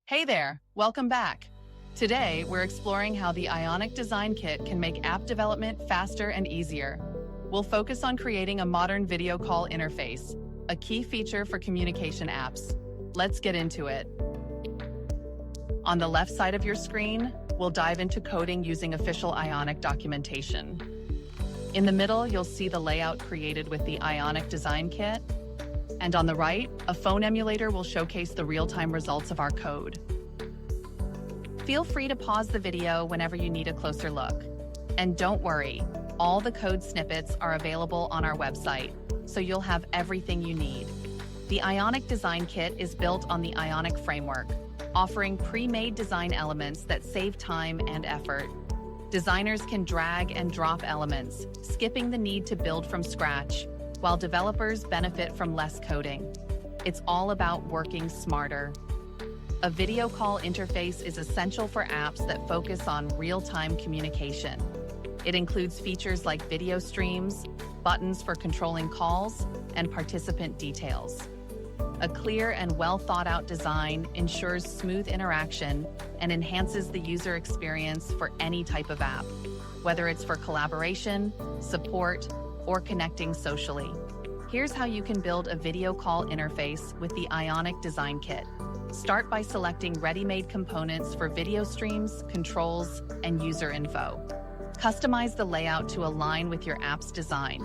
Hey there, welcome back. Today, we're exploring how the Ionic Design Kit can make app development faster and easier. We'll focus on creating a modern video call interface, a key feature for communication apps. Let's get into it. On the left side of your screen, we'll dive into coding using official Ionic documentation. In the middle, you'll see the layout created with the Ionic Design Kit. And on the right, a phone emulator will showcase the real-time results of our code. Feel free to pause the video whenever you need a closer look. And don't worry, all the code snippets are available on our website, so you'll have everything you need. The Ionic Design Kit is built on the Ionic framework, offering pre-made design elements that save time and effort. Designers can drag and drop elements, skipping the need to build from scratch, while developers benefit from less coding. It's all about working smarter. A video call interface is essential for apps that focus on real-time communication. It includes features like video streams, buttons for controlling calls, and participant details. A clear and well-thought-out design ensures smooth interaction and enhances the user experience for any type of app, whether it's for collaboration, support, or connecting socially. Here's how you can build a video call interface with the Ionic Design Kit. Start by selecting ready-made components for video streams, controls, and user info. Customize the layout to align with your app's design.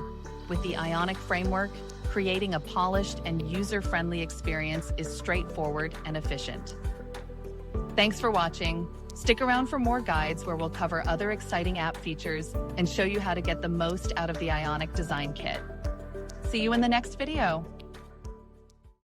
With the Ionic framework, creating a polished and user-friendly experience is straightforward and efficient. Thanks for watching. Stick around for more guides where we'll cover other exciting app features and show you how to get the most out of the Ionic Design Kit. See you in the next video.